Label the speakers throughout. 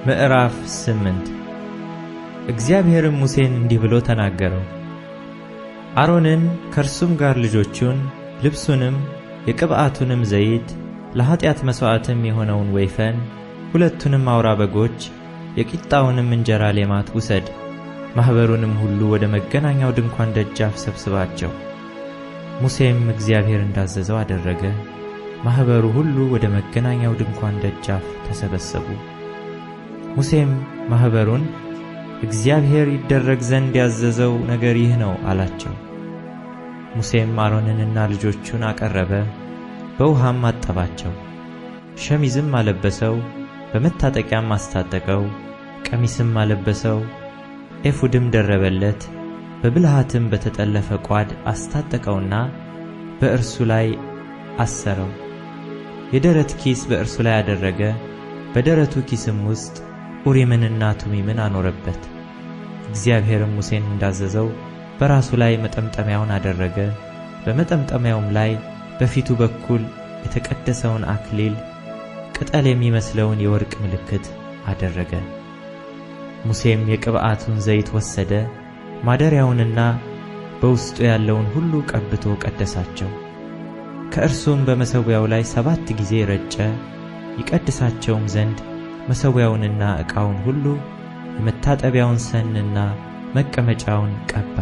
Speaker 1: ምዕራፍ 8 እግዚአብሔርም ሙሴን እንዲህ ብሎ ተናገረው። አሮንን ከእርሱም ጋር ልጆቹን፣ ልብሱንም፣ የቅብዓቱንም ዘይት፣ ለኃጢአት መሥዋዕትም የሆነውን ወይፈን፣ ሁለቱንም አውራ በጎች፣ የቂጣውንም እንጀራ ሌማት ውሰድ። ማኅበሩንም ሁሉ ወደ መገናኛው ድንኳን ደጃፍ ሰብስባቸው። ሙሴም እግዚአብሔር እንዳዘዘው አደረገ። ማኅበሩ ሁሉ ወደ መገናኛው ድንኳን ደጃፍ ተሰበሰቡ። ሙሴም ማኅበሩን እግዚአብሔር ይደረግ ዘንድ ያዘዘው ነገር ይህ ነው አላቸው። ሙሴም አሮንንና ልጆቹን አቀረበ፣ በውሃም አጠባቸው። ሸሚዝም አለበሰው፣ በመታጠቂያም አስታጠቀው፣ ቀሚስም አለበሰው፣ ኤፉድም ደረበለት። በብልሃትም በተጠለፈ ቋድ አስታጠቀውና በእርሱ ላይ አሰረው። የደረት ኪስ በእርሱ ላይ አደረገ። በደረቱ ኪስም ውስጥ ኡሪምንና ቱሚምን አኖረበት። እግዚአብሔርም ሙሴን እንዳዘዘው በራሱ ላይ መጠምጠሚያውን አደረገ። በመጠምጠሚያውም ላይ በፊቱ በኩል የተቀደሰውን አክሊል፣ ቅጠል የሚመስለውን የወርቅ ምልክት አደረገ። ሙሴም የቅብዓቱን ዘይት ወሰደ፣ ማደሪያውንና በውስጡ ያለውን ሁሉ ቀብቶ ቀደሳቸው። ከእርሱም በመሠዊያው ላይ 7 ጊዜ ረጨ። ይቀድሳቸውም ዘንድ መሠዊያውንና ዕቃውን ሁሉ፣ የመታጠቢያውን ሰንና መቀመጫውን ቀባ።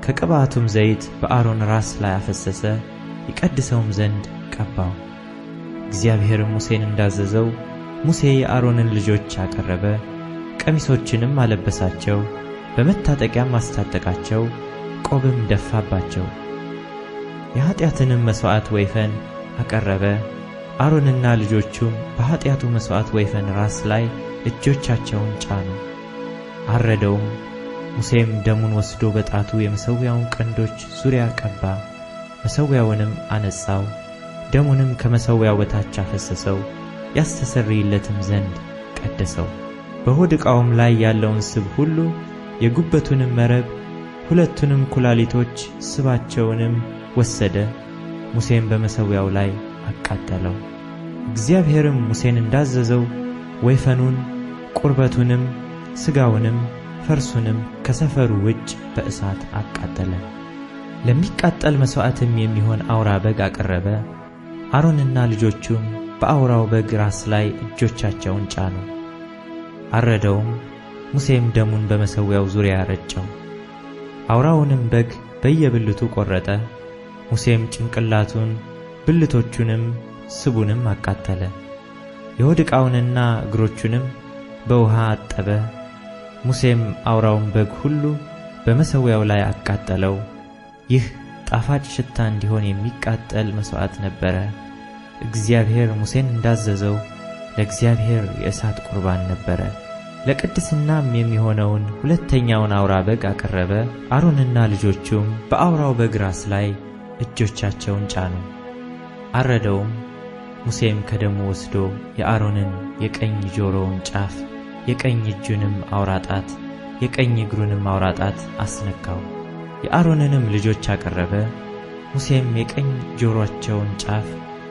Speaker 1: ከቅብዓቱም ዘይት በአሮን ራስ ላይ አፈሰሰ፣ ይቀድሰውም ዘንድ ቀባው። እግዚአብሔርም ሙሴን እንዳዘዘው ሙሴ የአሮንን ልጆች አቀረበ፣ ቀሚሶችንም አለበሳቸው፣ በመታጠቂያም አስታጠቃቸው፣ ቆብም ደፋባቸው። የኃጢአትንም መሥዋዕት ወይፈን አቀረበ። አሮንና ልጆቹም በኃጢአቱ መሥዋዕት ወይፈን ራስ ላይ እጆቻቸውን ጫኑ፣ አረደውም። ሙሴም ደሙን ወስዶ በጣቱ የመሠዊያውን ቀንዶች ዙሪያ ቀባ፣ መሠዊያውንም አነጻው። ደሙንም ከመሠዊያው በታች አፈሰሰው፣ ያስተሰርይለትም ዘንድ ቀደሰው። በሆድ ዕቃውም ላይ ያለውን ስብ ሁሉ፣ የጉበቱንም መረብ፣ ሁለቱንም ኩላሊቶች፣ ስባቸውንም ወሰደ። ሙሴም በመሠዊያው ላይ አቃጠለው። እግዚአብሔርም ሙሴን እንዳዘዘው ወይፈኑን፣ ቁርበቱንም፣ ሥጋውንም፣ ፈርሱንም ከሰፈሩ ውጭ በእሳት አቃጠለ። ለሚቃጠል መሥዋዕትም የሚሆን አውራ በግ አቀረበ። አሮንና ልጆቹም በአውራው በግ ራስ ላይ እጆቻቸውን ጫኑ፣ አረደውም። ሙሴም ደሙን በመሠዊያው ዙሪያ ረጨው። አውራውንም በግ በየብልቱ ቈረጠ። ሙሴም ጭንቅላቱን፣ ብልቶቹንም ስቡንም አቃጠለ። የሆድ ዕቃውንና እግሮቹንም በውሃ አጠበ። ሙሴም አውራውን በግ ሁሉ በመሠዊያው ላይ አቃጠለው። ይህ ጣፋጭ ሽታ እንዲሆን የሚቃጠል መሥዋዕት ነበረ። እግዚአብሔር ሙሴን እንዳዘዘው ለእግዚአብሔር የእሳት ቁርባን ነበረ። ለቅድስናም የሚሆነውን ሁለተኛውን አውራ በግ አቀረበ። አሮንና ልጆቹም በአውራው በግ ራስ ላይ እጆቻቸውን ጫኑ፣ አረደውም። ሙሴም ከደሙ ወስዶ የአሮንን የቀኝ ጆሮውን ጫፍ፣ የቀኝ እጁንም አውራ ጣት፣ የቀኝ እግሩንም አውራ ጣት አስነካው። የአሮንንም ልጆች አቀረበ። ሙሴም የቀኝ ጆሮአቸውን ጫፍ፣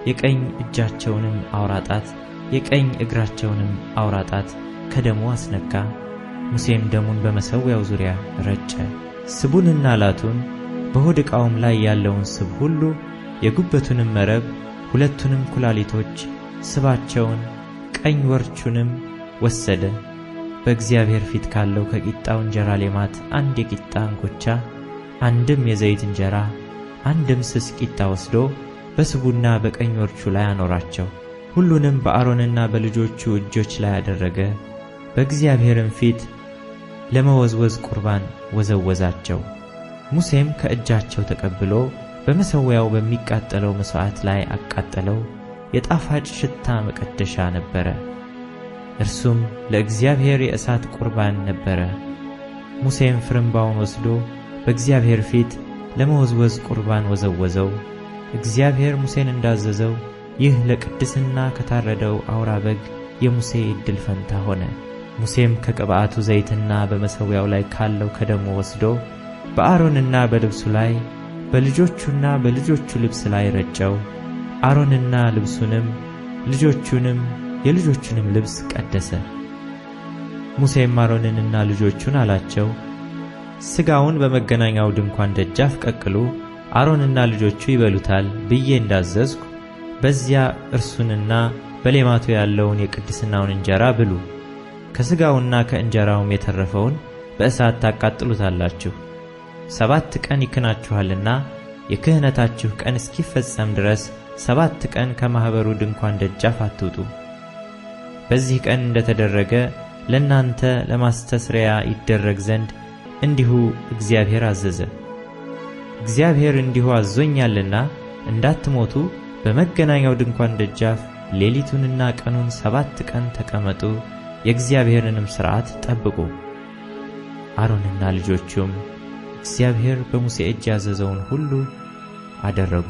Speaker 1: የቀኝ እጃቸውንም አውራ ጣት፣ የቀኝ እግራቸውንም አውራ ጣት ከደሙ አስነካ። ሙሴም ደሙን በመሠዊያው ዙሪያ ረጨ። ስቡንና ላቱን፣ በሆድ ዕቃውም ላይ ያለውን ስብ ሁሉ፣ የጉበቱንም መረብ፣ ሁለቱንም ኩላሊቶች፣ ስባቸውን፣ ቀኝ ወርቹንም ወሰደ። በእግዚአብሔር ፊት ካለው ከቂጣው እንጀራ ሌማት አንድ የቂጣ እንጎቻ፣ አንድም የዘይት እንጀራ፣ አንድም ስስ ቂጣ ወስዶ በስቡና በቀኝ ወርቹ ላይ አኖራቸው። ሁሉንም በአሮንና በልጆቹ እጆች ላይ አደረገ። በእግዚአብሔርም ፊት ለመወዝወዝ ቁርባን ወዘወዛቸው። ሙሴም ከእጃቸው ተቀብሎ በመሠዊያው በሚቃጠለው መሥዋዕት ላይ አቃጠለው። የጣፋጭ ሽታ መቀደሻ ነበረ፣ እርሱም ለእግዚአብሔር የእሳት ቁርባን ነበረ። ሙሴም ፍርምባውን ወስዶ በእግዚአብሔር ፊት ለመወዝወዝ ቁርባን ወዘወዘው። እግዚአብሔር ሙሴን እንዳዘዘው ይህ ለቅድስና ከታረደው አውራ በግ የሙሴ ዕድል ፈንታ ሆነ። ሙሴም ከቅብዓቱ ዘይትና በመሠዊያው ላይ ካለው ከደሙ ወስዶ በአሮንና በልብሱ ላይ በልጆቹና በልጆቹ ልብስ ላይ ረጨው። አሮንና ልብሱንም ልጆቹንም የልጆቹንም ልብስ ቀደሰ። ሙሴም አሮንንና ልጆቹን አላቸው፣ ሥጋውን በመገናኛው ድንኳን ደጃፍ ቀቅሉ፣ አሮንና ልጆቹ ይበሉታል ብዬ እንዳዘዝኩ በዚያ እርሱንና በሌማቱ ያለውን የቅድስናውን እንጀራ ብሉ። ከሥጋውና ከእንጀራውም የተረፈውን በእሳት ታቃጥሉታላችሁ። 7 ቀን ይክናችኋልና የክህነታችሁ ቀን እስኪፈጸም ድረስ 7 ቀን ከማኅበሩ ድንኳን ደጃፍ አትውጡ። በዚህ ቀን እንደተደረገ ለእናንተ ለማስተስረያ ይደረግ ዘንድ እንዲሁ እግዚአብሔር አዘዘ። እግዚአብሔር እንዲሁ አዞኛልና እንዳትሞቱ በመገናኛው ድንኳን ደጃፍ ሌሊቱንና ቀኑን 7 ቀን ተቀመጡ፣ የእግዚአብሔርንም ሥርዓት ጠብቁ። አሮንና ልጆቹም እግዚአብሔር በሙሴ እጅ ያዘዘውን ሁሉ አደረጉ።